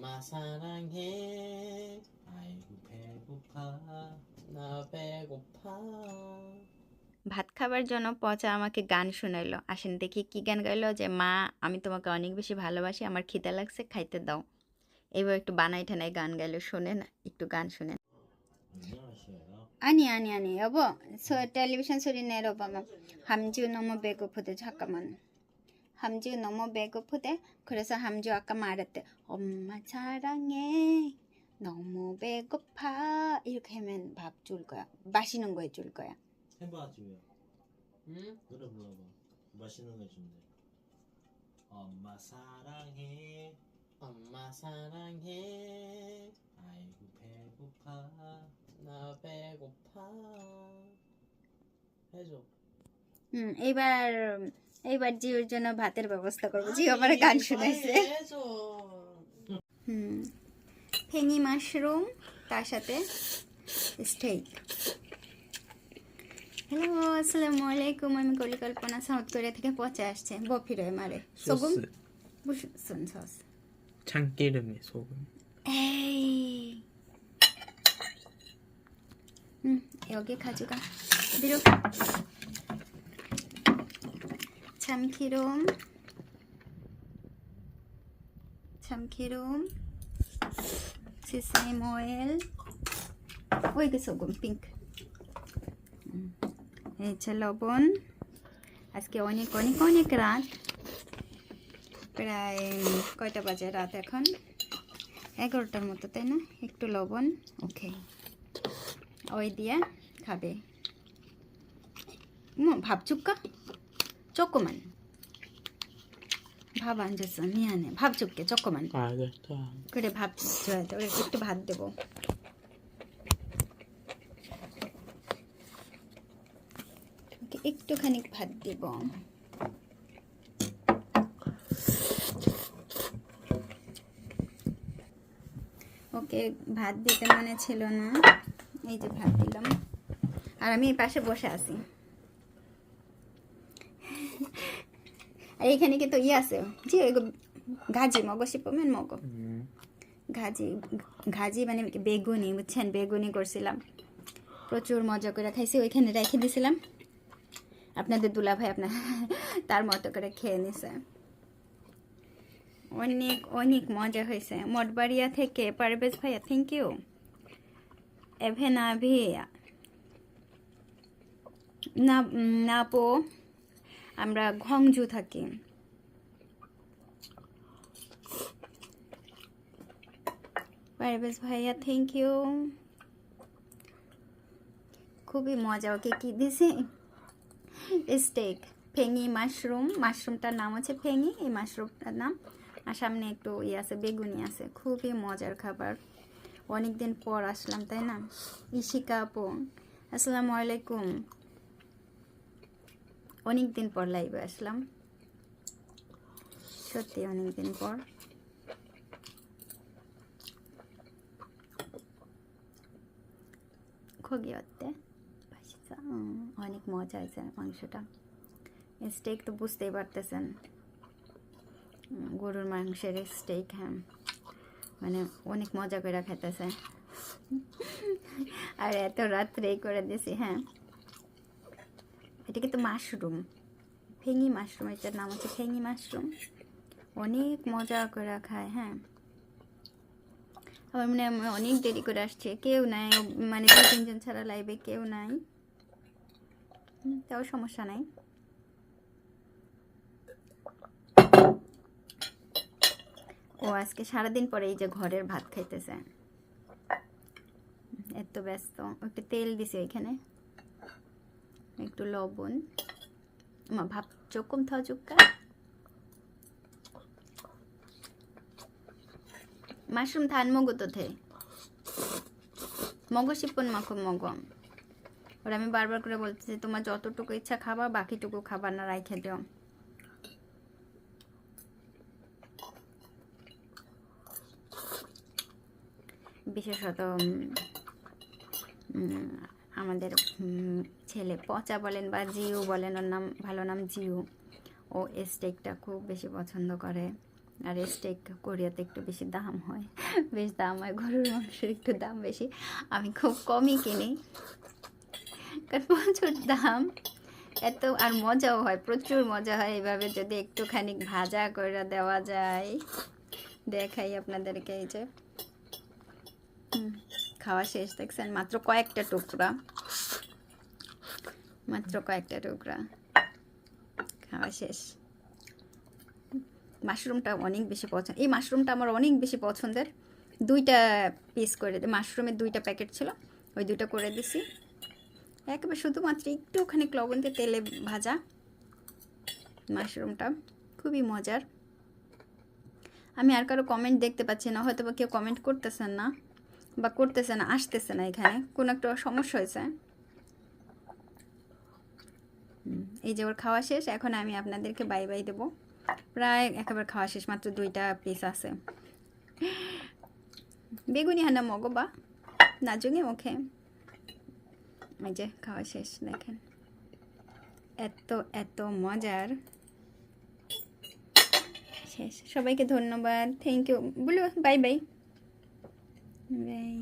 엄마 사랑해. 아이고 배고파. 나 배고파. ভাত খাবার জন্য পচা আমাকে গান শোনাইলো। আসেন দেখি কি গান গাইলো, যে মা আমি তোমাকে অনেক বেশি ভালোবাসি, আমার খিদা লাগছে, খাইতে দাও। এইবার একটু বানাই ঠানাই গান গাইলো, শোনেন একটু গান শোনেন। 아니 여보, 텔레비전 소리 내려봐. 함주 너무 배고프대. 잠깐만. 함주 너무 배고프대. 그래서 함주 아까 말했대. 엄마 사랑해. 너무 배고파. 이렇게 하면 밥 줄 거야. 맛있는 거 해줄 거야. 해봐야지 왜? 응? 노래 불러봐. 맛있는 거 해준대. 엄마 사랑해. 엄마 사랑해. 아이고 배고파. 나 배고파. 해줘. এইবার জিওর জন্য ভাতের ব্যবস্থা করবো। জিও আমার গান শুনাইছে। 해줘. ফেনি মাশরুম, তার সাথে স্টেক। হ্যালো, আসসালামু আলাইকুম। আমি কলি কল্পনা, সাউথ কোরিয়া থেকে পচে আসছে। বফিরয় মারে 소금 무슨 소스? 참기름에 소금. 에이. 여기 가져가. 뒤로. 참기름, 세사미 오일, 이게 소금 핑크. এই যে লবণ। আজকে অনেক রাত, প্রায় কয়টা বাজে? রাত এখন 11টার মতো, তাই না? একটু লবণ, ওকে, ওই দিয়ে খাবে। 밥 줄까? 조금만. 밥 안 줬어. 미안해. 밥 줄게. 조금만. 알겠다. 그래, 밥 줘야 돼. 우리 একটু ভাত দেব। একটুখানি ভাত দেব। ওকে ভাত দিতে মনে ছিল না, এই যে ভাত দিলাম। আর আমি এই পাশে বসে আছি। আর এইখানে কিন্তু আছে জি, ঘাজি মগো শিপমেন মগো ঘাজি মানে বেগুনি, বুঝছেন? বেগুনি করছিলাম, প্রচুর মজা করে খাইছি। ওইখানে রেখে দিয়েছিলাম। আপনাদের দুলা ভাই তার মতো করে খেয়ে নিছে। অনেক মজা হয়েছে। মঠবাড়িয়া থেকে পারভেজ ভাইয়া, থ্যাংক ইউ। এভেনাভি নাপো, আমরা ঘংজু থাকি। পারভেজ ভাইয়া থ্যাংক ইউ। খুবই মজা। ওকে কি দিছি? স্টেক, ফেঙি মাশরুমটার নাম হচ্ছে ফেঙি, এই মাশরুমটার নাম। আর সামনে একটু আছে, বেগুনি আছে। খুবই মজার খাবার। অনেকদিন পর আসলাম, তাই না? ইশিকা আপু, আসসালামু আলাইকুম। অনেকদিন পর লাইভে আসলাম, সত্যি অনেকদিন পর। খগি হতে অনেক মজা হয়েছে মাংসটা। স্টেক তো বুঝতেই পারতেছেন, গরুর মাংসের স্টেক। হ্যাঁ, মানে অনেক মজা করে খেতেছে। আর এত রাত্রেই করে দিছি। হ্যাঁ, এটা কিন্তু মাশরুম, ফেঙি মাশরুম, এটার নাম হচ্ছে ফেঙি মাশরুম। অনেক মজা করে খায়। হ্যাঁ, আবার মানে আমি অনেক দেরি করে আসছে, কেউ নাই, মানে 2-3 জন ছাড়া লাইভে কেউ নাই। তাও সমস্যা নাই। ও আজকে সারাদিন পরে এই যে ঘরের ভাত খাইতেছে, এত ব্যস্ত। একটু তেল দিছে এখানে, একটু লবণ। ভাব 조금 더 줄까? মাশরুম ধান মগো তো থে মগো শিপন মাখো মগো। ওরা আমি বারবার করে বলতেছি, তোমার যতটুকু ইচ্ছা খাবা, বাকিটুকু খাবার না, রাইখে দিও। বিশেষত আমাদের ছেলে পচা বলেন বা জিউ বলেন, ওর নাম ভালো নাম জিউ, ও স্টেকটা খুব বেশি পছন্দ করে। আর স্টেক কোরিয়াতে একটু বেশি দাম হয়, বেশ দাম হয়, গরুর মাংসের একটু দাম বেশি। আমি খুব কমই কিনি কারণ প্রচুর দাম, এত আর মজাও হয়, প্রচুর মজা হয়। এভাবে যদি একটুখানি ভাজা করে দেওয়া যায়, দেখাই আপনাদেরকে। এই যে খাওয়া শেষ, দেখছেন মাত্র কয়েকটা টুকরা, মাত্র কয়েকটা টুকরা খাওয়া শেষ। মাশরুমটা অনেক বেশি পছন্দ, এই মাশরুমটা আমার অনেক বেশি পছন্দের। 2টা পিস করে দিই, মাশরুমের 2টা প্যাকেট ছিল, ওই 2টা করে দিছি। একেবারে শুধুমাত্র একটুখানি লবণ দিয়ে তেলে ভাজা মাশরুমটা খুবই মজার। আমি আর কারো কমেন্ট দেখতে পাচ্ছি না, হয়তো বা কেউ কমেন্ট করতেছেন না বা করতেছে না, আসতেছে না, এখানে কোনো একটা সমস্যা হয়েছে। এই যে ওর খাওয়া শেষ, এখন আমি আপনাদেরকে বাই বাই দেবো। প্রায় একেবারে খাওয়া শেষ, মাত্র 2টা পিস আছে। বেগুনি হানা মগো বা নাজুঙে মুখে। এই যে খাওয়া শেষ, দেখেন এত এত মজার। শেষ, সবাইকে ধন্যবাদ, থ্যাংক ইউ, বলো বাই বাই বাই।